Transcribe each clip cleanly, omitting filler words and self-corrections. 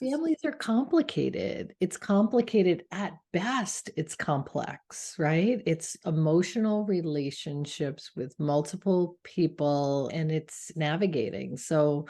Families are complicated. It's complicated at best. It's complex, right? It's emotional relationships with multiple people and it's navigating. So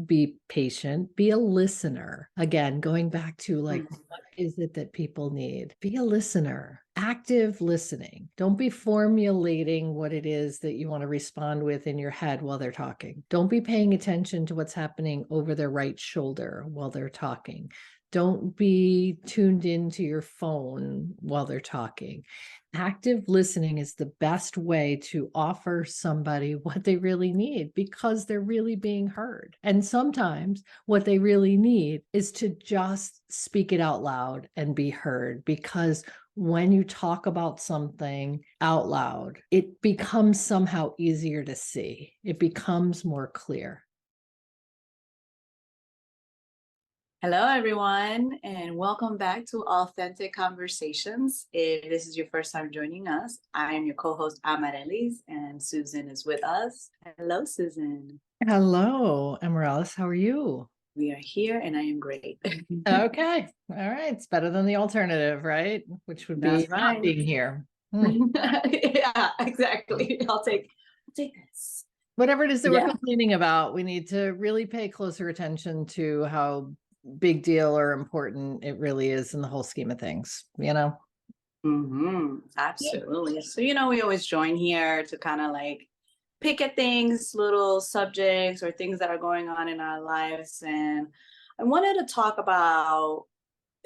be patient, be a listener. Again, going back to like, Mm. what is it that people need? Be a listener, active listening. Don't be formulating what it is that you want to respond with in your head while they're talking. Don't be paying attention to what's happening over their right shoulder while they're talking. Don't be tuned into your phone while they're talking. Active listening is the best way to offer somebody what they really need because they're really being heard. And sometimes what they really need is to just speak it out loud and be heard, because when you talk about something out loud, it becomes somehow easier to see. It becomes more clear. Hello, everyone, and welcome back to Authentic Conversations. If this is your first time joining us, I am your co-host Amarelis, and Susan is with us. Hello, Susan. Hello, Amaryllis. How are you? We are here, and I am great. Okay. All right. It's better than the alternative, right? Which would be That's not right. being here. Yeah, exactly. I'll take this. Whatever it is that we're Yeah. complaining about, we need to really pay closer attention to how big deal or important it really is in the whole scheme of things, you know? Yeah. Absolutely. So, we always join here to kind of like pick at things, little subjects or things that are going on in our lives. And I wanted to talk about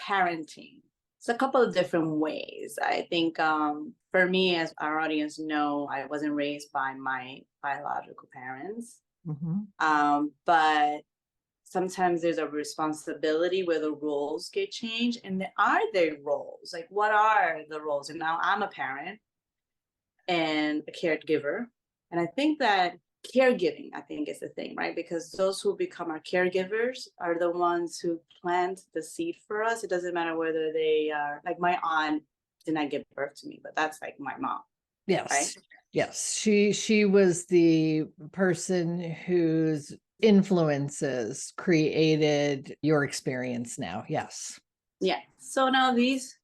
parenting. It's a couple of different ways. I think for me, as our audience know, I wasn't raised by my biological parents. Mhm. But sometimes there's a responsibility where the roles get changed. And are there roles? Like, what are the roles? And now I'm a parent and a caregiver. And I think that caregiving, I think, is the thing, right? Because those who become our caregivers are the ones who plant the seed for us. It doesn't matter whether they are like my aunt did not give birth to me, but that's like my mom, right? Yes. Yes. She was the person whose influences created your experience now. Yes. Yeah. So now these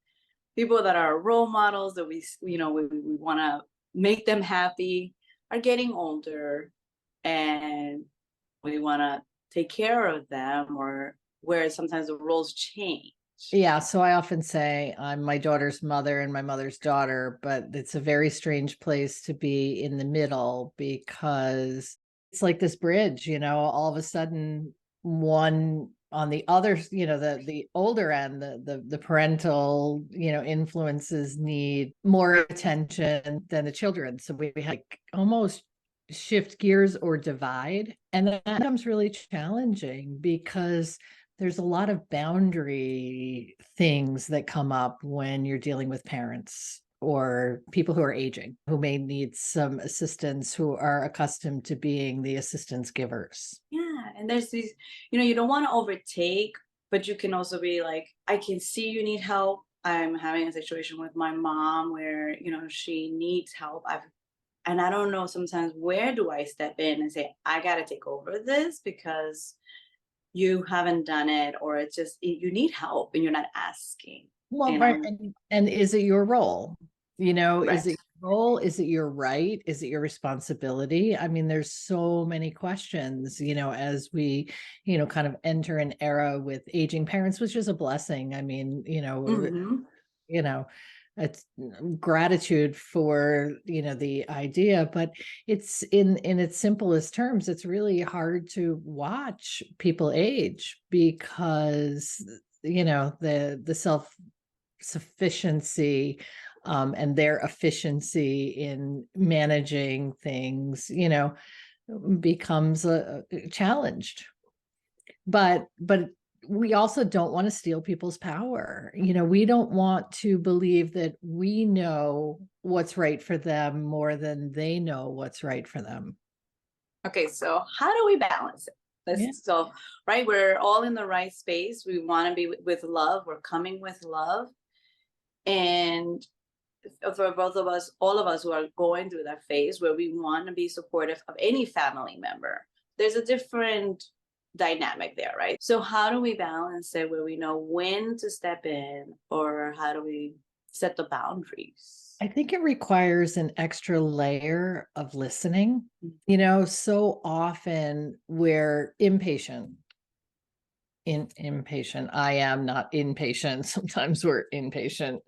people that are role models that we want to make them happy are getting older, and we want to take care of them, or where sometimes the roles change. Yeah, so I often say I'm my daughter's mother and my mother's daughter, but it's a very strange place to be in the middle because it's like this bridge, all of a sudden one on the other, the older end, the parental, influences need more attention than the children. So we like almost shift gears or divide. And that becomes really challenging because there's a lot of boundary things that come up when you're dealing with parents or people who are aging, who may need some assistance, who are accustomed to being the assistance givers. Yeah, and there's these, you don't want to overtake, but you can also be like, I can see you need help. I'm having a situation with my mom where she needs help. And I don't know sometimes, where do I step in and say, I got to take over this because you haven't done it, or it's just you need help and you're not asking, Well, you right. know And is it your role? Is right. it your role? Is it your right? Is it your responsibility? I mean, there's so many questions, as we, kind of enter an era with aging parents, which is a blessing. I mean, Hmm. you know, it's gratitude for, the idea, but it's in its simplest terms, it's really hard to watch people age because, the self sufficiency and their efficiency in managing things, becomes challenged. But we also don't want to steal people's power. We don't want to believe that we know what's right for them more than they know what's right for them. Okay, so how do we balance it? Yeah. So right, we're all in the right space. We want to be with love. We're coming with love. And for both of us, all of us who are going through that phase where we want to be supportive of any family member, there's a different dynamic there, right? So how do we balance it where we know when to step in, or how do we set the boundaries? I think it requires an extra layer of listening. Mm. So often we're impatient. Impatient. I am not impatient. Sometimes we're impatient.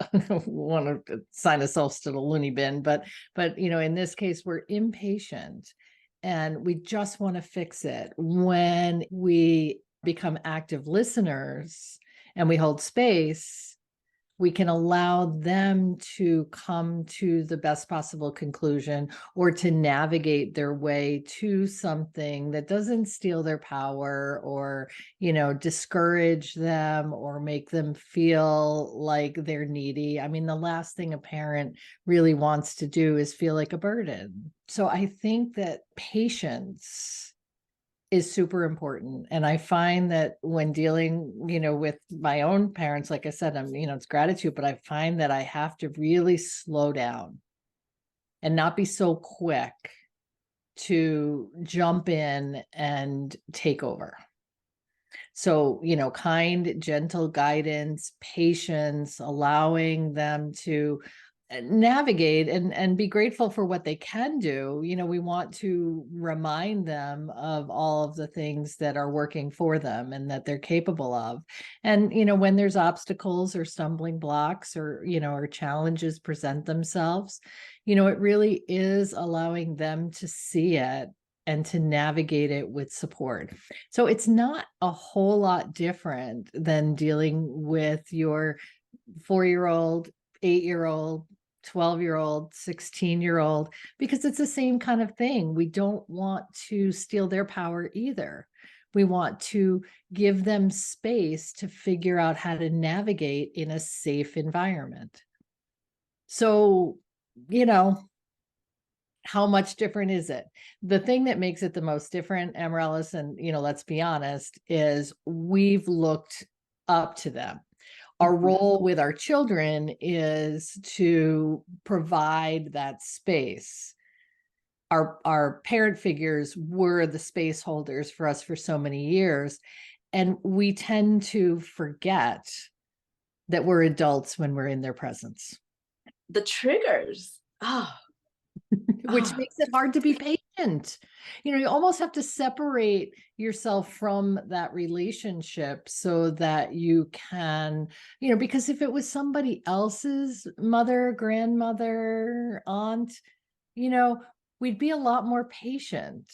Want to assign ourselves to the loony bin, but in this case, we're impatient and we just want to fix it. When we become active listeners and we hold space, we can allow them to come to the best possible conclusion or to navigate their way to something that doesn't steal their power or, discourage them or make them feel like they're needy. I mean, the last thing a parent really wants to do is feel like a burden. So I think that patience is super important. And I find that when dealing, with my own parents, like I said, it's gratitude, but I find that I have to really slow down and not be so quick to jump in and take over. So, kind, gentle guidance, patience, allowing them to navigate and be grateful for what they can do. We want to remind them of all of the things that are working for them and that they're capable of. And, when there's obstacles or stumbling blocks or challenges present themselves, it really is allowing them to see it and to navigate it with support. So it's not a whole lot different than dealing with your 4-year-old, 8-year-old, 12-year-old, 16-year-old, because it's the same kind of thing. We don't want to steal their power either. We want to give them space to figure out how to navigate in a safe environment. So, how much different is it? The thing that makes it the most different, Amaryllis, and let's be honest, is we've looked up to them. Our Mhm. role with our children is to provide that space. Our parent figures were the space holders for us for so many years, and we tend to forget that we're adults when we're in their presence. The triggers. Oh, Which oh, makes it hard to be patient. You almost have to separate yourself from that relationship so that you can, because if it was somebody else's mother, grandmother, aunt, you know, we'd be a lot more patient.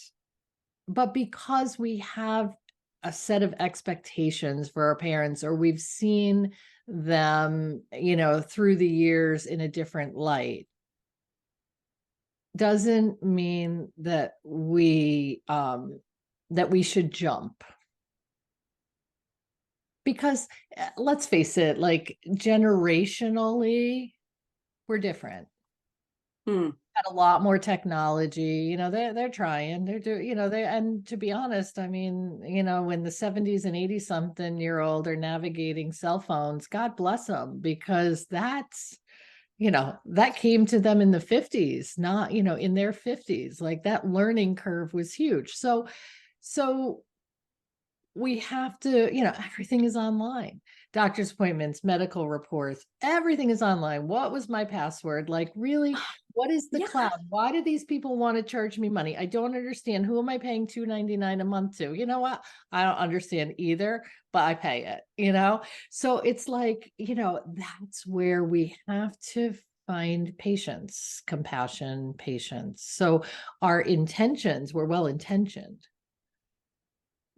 But because we have a set of expectations for our parents, or we've seen them, through the years in a different light, doesn't mean that we should jump, because let's face it, like, generationally we're different. hmm. Had a lot more technology, they're trying, they're doing, they, and to be honest, I mean, when the 70s and 80 something year old are navigating cell phones, God bless them, because that came to them in the 50s, not, in their 50s. Like, that learning curve was huge. So we have to, everything is online. Doctor's appointments, medical reports, everything is online. What was my password? Like, really, what is the Yeah. cloud? Why do these people want to charge me money? I don't understand. Who am I paying $2.99 a month to? You know what? I don't understand either, but I pay it. So it's like, that's where we have to find patience, compassion, patience. So our intentions were well intentioned,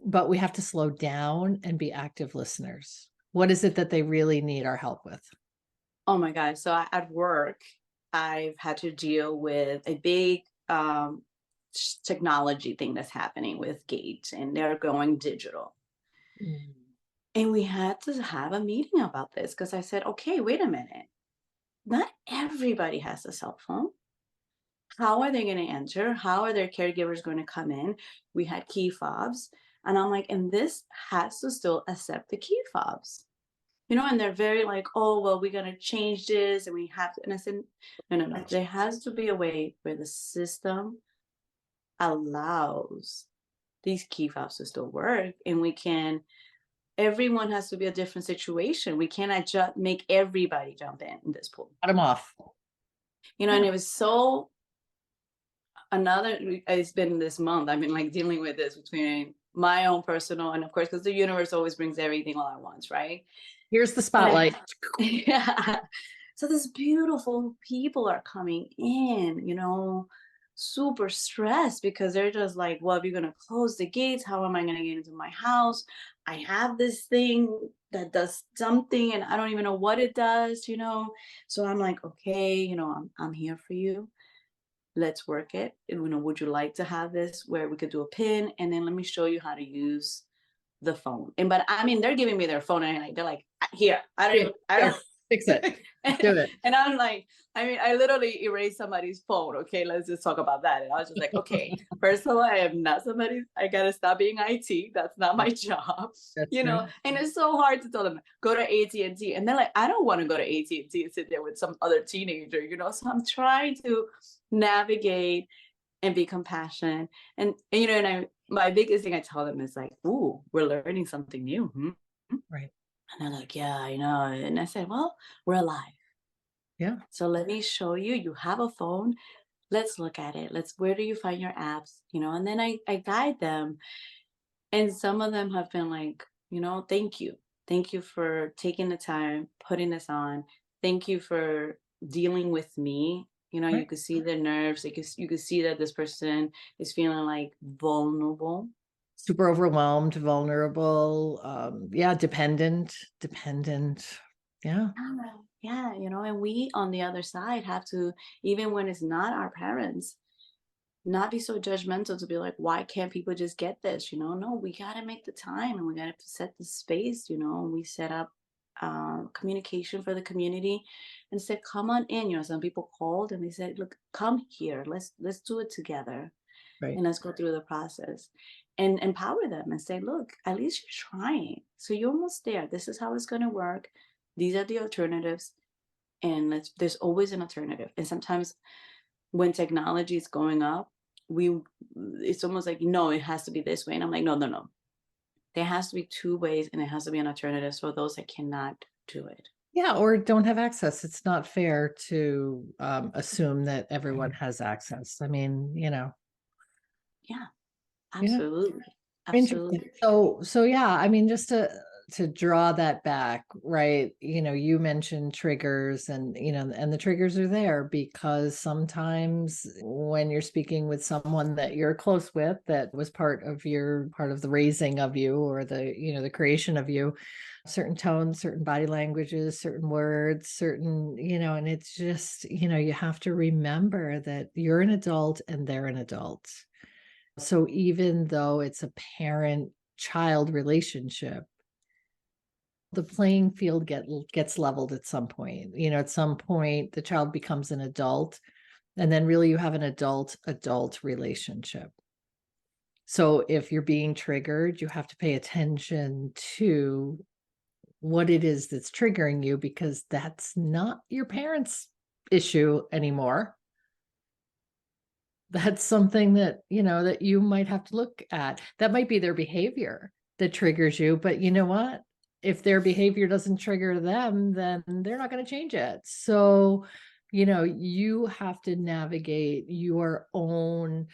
but we have to slow down and be active listeners. What is it that they really need our help with? Oh my God. So at work, I've had to deal with a big technology thing that's happening with Gate, and they're going digital. Mm. And we had to have a meeting about this because I said, okay, wait a minute. Not everybody has a cell phone. How are they going to enter? How are their caregivers going to come in? We had key fobs. And I'm like, and this has to still accept the key fobs. And they're very like, oh, well, we're going to change this and we have to. And I said, no, no, no. There has to be a way where the system allows these key fobs to still work, and we can. Everyone has to be a different situation. We cannot just make everybody jump in this pool. Cut 'em off. And Yeah. it was so another. It's been this month. I've been like dealing with this between my own personal and of course because the universe always brings everything all at once, right? Here's the And spotlight. yeah. So these beautiful people are coming in, super stressed because they're just like, well, if you're gonna close the gates, how am I gonna get into my house? I have this thing that does something and I don't even know what it does. So I'm like, okay, I'm here for you. Let's work it. Would you like to have this where we could do a pin and then let me show you how to use the phone. And but I mean, they're giving me their phone and they're like, here, I Here, don't. fix it. Do it. And I'm like, I mean, I literally erased somebody's phone. Okay, let's just talk about that. And I was just like, okay, first of all, I am not somebody. I gotta stop being IT. That's not my job. That's right. And it's so hard to tell them go to AT&T, and they're like, I don't want to go to AT&T and sit there with some other teenager. So I'm trying to navigate and be compassionate. And my biggest thing I tell them is like, ooh, we're learning something new. Right. And they're like, yeah, I know. And I said, well, we're alive. Yeah. So let me show you. You have a phone. Let's look at it. Where do you find your apps? And then I guide them. And some of them have been like, thank you. Thank you for taking the time, putting this on. Thank you for dealing with me. You Right. could see the nerves. You could see that this person is feeling like vulnerable. Super overwhelmed, vulnerable, yeah, dependent. Yeah. Yeah, and we on the other side have to, even when it's not our parents, not be so judgmental to be like, why can't people just get this? No, we got to make the time and we got to set the space. We set up communication for the community and said, come on in. Some people called and they said, look, come here. Let's do it together Right. and let's go through the process and empower them and say, look, at least you're trying. So you're almost there. This is how it's going to work. These are the alternatives. And there's always an alternative. And sometimes when technology is going up, it's almost like, no, it has to be this way. And I'm like, no, no, no. There has to be two ways and it has to be an alternative for those that cannot do it. Yeah, or don't have access. It's not fair to assume that everyone has access. I mean, Yeah, yeah. absolutely. Interesting. Absolutely. So yeah, I mean, just to draw that back, right? You mentioned triggers and the triggers are there because sometimes when you're speaking with someone that you're close with, that was part of the raising of you or the creation of you, certain tones, certain body languages, certain words, and it's just, you have to remember that you're an adult and they're an adult. So even though it's a parent-child relationship, the playing field gets leveled at some point. At some point, the child becomes an adult, and then really you have an adult-adult relationship. So if you're being triggered, you have to pay attention to what it is that's triggering you, because that's not your parents' issue anymore. That's something that you might have to look at. That might be their behavior that triggers you, but you know what? If their behavior doesn't trigger them, then they're not going to change it. So, you have to navigate your own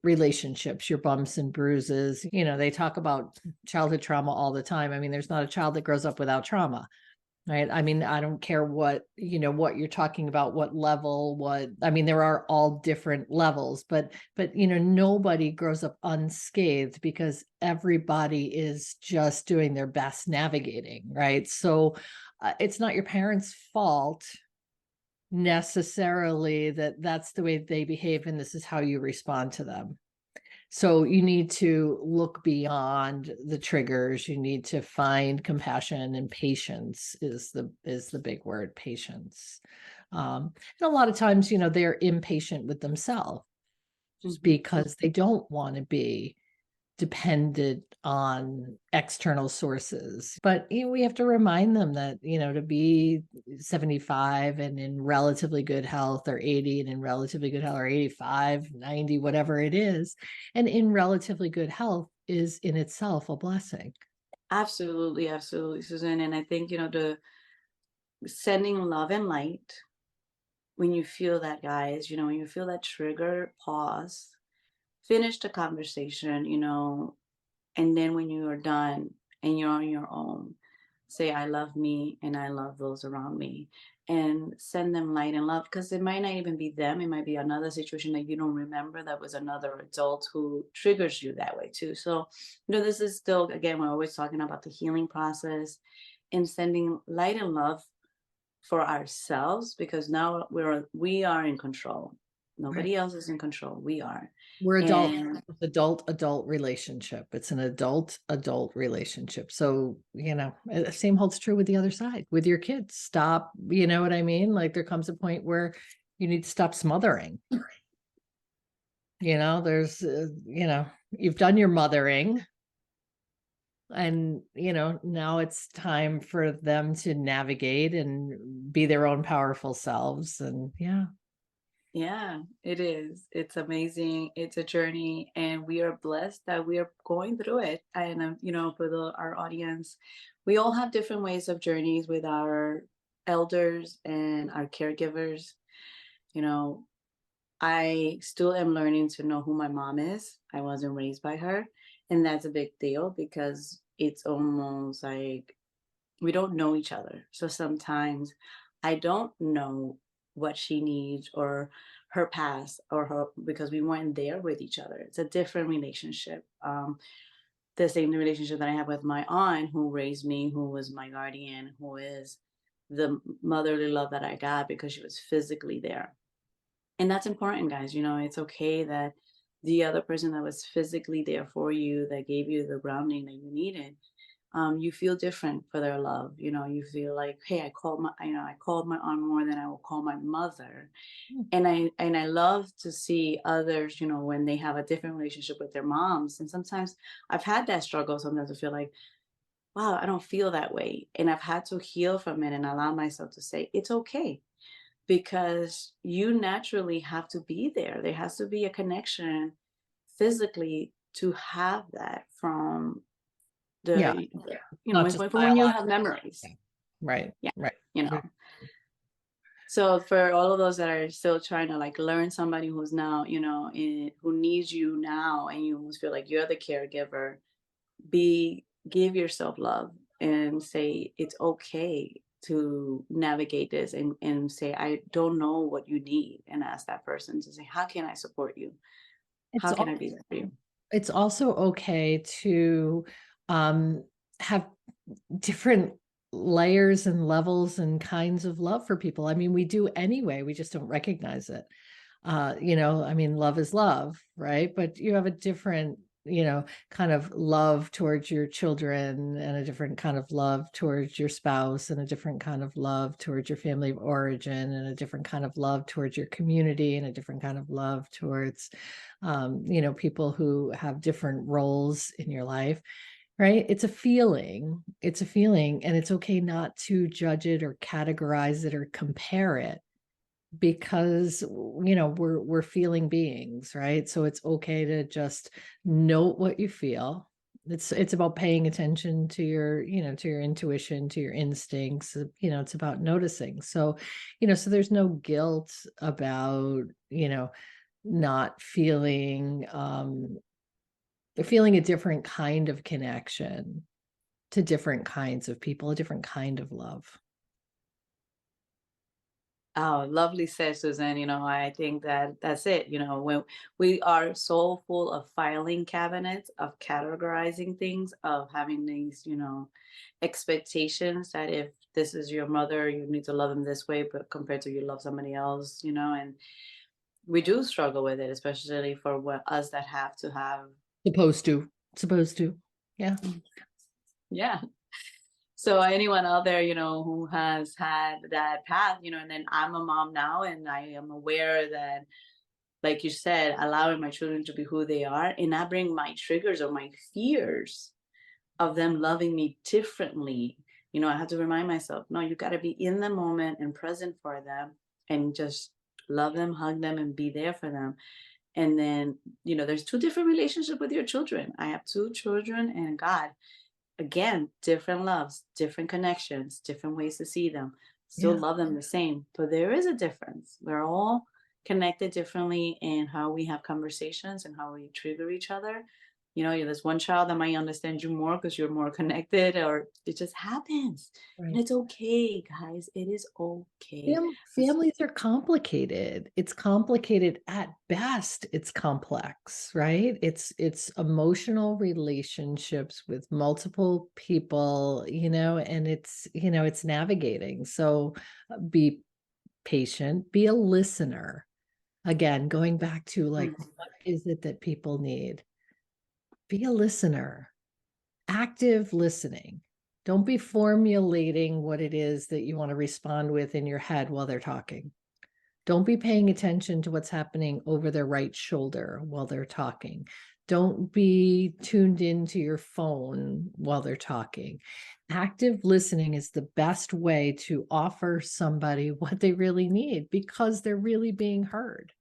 relationships, your bumps and bruises. They talk about childhood trauma all the time. I mean, there's not a child that grows up without trauma. Right. I mean, I don't care what you're talking about, what level, I mean, there are all different levels, but nobody grows up unscathed because everybody is just doing their best navigating. Right. So it's not your parents' fault necessarily that that's the way they behave and this is how you respond to them. So you need to look beyond the triggers. You need to find compassion, and patience is the big word, patience. And a lot of times, they're impatient with themselves Mhm. because they don't want to be dependent on external sources. But we have to remind them that, to be 75 and in relatively good health, or 80 and in relatively good health, or 85, 90, whatever it is, and in relatively good health is in itself a blessing. Absolutely, absolutely, Susan. And I think, the sending love and light when you feel that, guys, when you feel that trigger, pause, finish the conversation, and then when you are done and you're on your own, say, I love me and I love those around me, and send them light and love, because it might not even be them. It might be another situation that you don't remember that was another adult who triggers you that way too. So, this is still, again, we're always talking about the healing process and sending light and love for ourselves, because now we are in control. Right. Nobody else is in control. We are. We're adult. And Adult relationship. It's an adult relationship. So, same holds true with the other side, with your kids. Stop, you know what I mean? Like, there comes a point where you need to stop smothering. There's, you've done your mothering, and, now it's time for them to navigate and be their own powerful selves. And yeah. yeah, it is. It's amazing. It's a journey, and we are blessed that we are going through it. And for our audience, we all have different ways of journeys with our elders and our caregivers. You know, I still am learning to know who my mom is. I wasn't raised by her, and that's a big deal, because it's almost like we don't know each other. So sometimes I don't know what she needs, or her past, or her, because we weren't there with each other. It's a different relationship. The same relationship that I have with my aunt who raised me, who was my guardian, who is the motherly love that I got because she was physically there. And that's important, guys. It's okay that the other person that was physically there for you, that gave you the grounding that you needed, you feel different for their love. You feel like, hey, I called my aunt more than I will call my mother. Mm. And I love to see others, when they have a different relationship with their moms. And sometimes I've had that struggle. Sometimes I feel like, wow, I don't feel that way. And I've had to heal from it and allow myself to say, it's okay, because you naturally have to be there. There has to be a connection physically to have that from Yeah. the, Not just from when you biological. have memories. Right. Yeah. Right. You know. So for all of those that are still trying to like learn somebody who's now, who needs you now, and you almost feel like you're the caregiver, give yourself love and say it's okay to navigate this, and say, I don't know what you need, and ask that person to say, how can I support you? It's How can al- I be there for you? it's also okay to um have different layers and levels and kinds of love for people. I mean, we do anyway, we just don't recognize it. I mean, love is love, right? But you have a different, kind of love towards your children, and a different kind of love towards your spouse, and a different kind of love towards your family of origin, and a different kind of love towards your community, and a different kind of love towards, people who have different roles in your life. Right? It's a feeling. It's a feeling, and it's okay not to judge it or categorize it or compare it, because we're feeling beings, right? So it's okay to just note what you feel. It's about paying attention to your, to your intuition, to your instincts. It's about noticing. So, so there's no guilt about, not feeling a different kind of connection to different kinds of people, a different kind of love. Oh, lovely said, Susan. I think that that's it. When we are so full of filing cabinets, of categorizing things, of having these, expectations that if this is your mother, you need to love them this way, but compared to you love somebody else, and we do struggle with it, especially for us that have to have. Supposed to. Yeah. Yeah. So anyone out there, who has had that path, and then I'm a mom now, and I am aware that like you said, allowing my children to be who they are, and not bring my triggers or my fears of them loving me differently. I have to remind myself, no, you got to be in the moment and present for them, and just love them, hug them, and be there for them. And then, there's two different relationships with your children. I have two children, and God, again, different loves, different connections, different ways to see them. Still Yeah. love them the same, but there is a difference. We're all connected differently in how we have conversations and how we trigger each other. There's one child that might understand you more because you're more connected, or it just happens. And Right. it's okay, guys. It is okay. Families are complicated. It's complicated at best. It's complex, right? It's emotional relationships with multiple people, and it's navigating. So be patient, be a listener. Again, going back to like, Mm. what is it that people need? Be a listener, active listening. Don't be formulating what it is that you want to respond with in your head while they're talking. Don't be paying attention to what's happening over their right shoulder while they're talking. Don't be tuned into your phone while they're talking. Active listening is the best way to offer somebody what they really need because they're really being heard.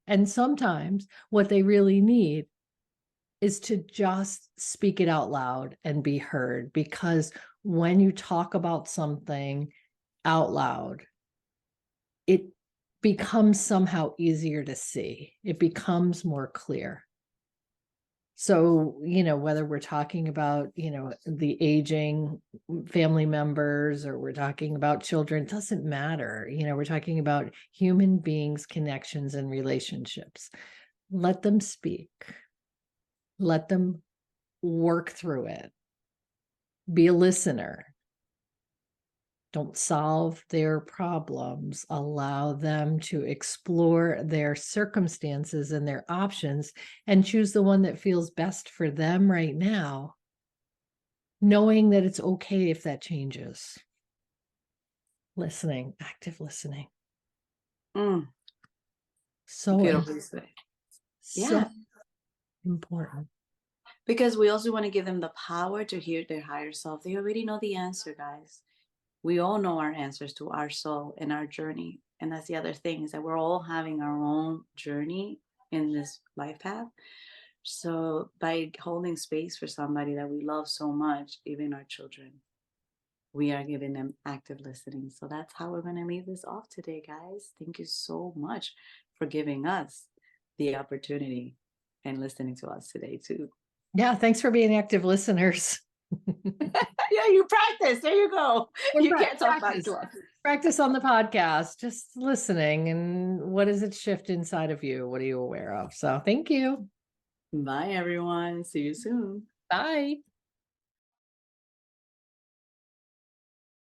And sometimes what they really need is to just speak it out loud and be heard, because when you talk about something out loud, it becomes somehow easier to see. It becomes more clear. So, whether we're talking about, the aging family members, or we're talking about children, it doesn't matter. We're talking about human beings, connections, and relationships. Let them speak. Let them work through it. Be a listener. Don't solve their problems. Allow them to explore their circumstances and their options and choose the one that feels best for them right now, knowing that it's okay if that changes. Listening, active listening. Mm, So, beautifully said. so Yeah, important. because we also want to give them the power to hear their higher self. They already know the answer, guys. We all know our answers to our soul and our journey. And that's the other thing, is that we're all having our own journey in this life path. So by holding space for somebody that we love so much, even our children, we are giving them active listening. So that's how we're going to leave this off today, guys. Thank you so much for giving us the opportunity and listening to us today, too. Yeah, thanks for being active listeners. Yeah, you practice. There you go. You can't talk back Practice. to us. Practice on the podcast, just listening. And what does it shift inside of you? What are you aware of? So thank you. Bye, everyone. See you soon. Bye.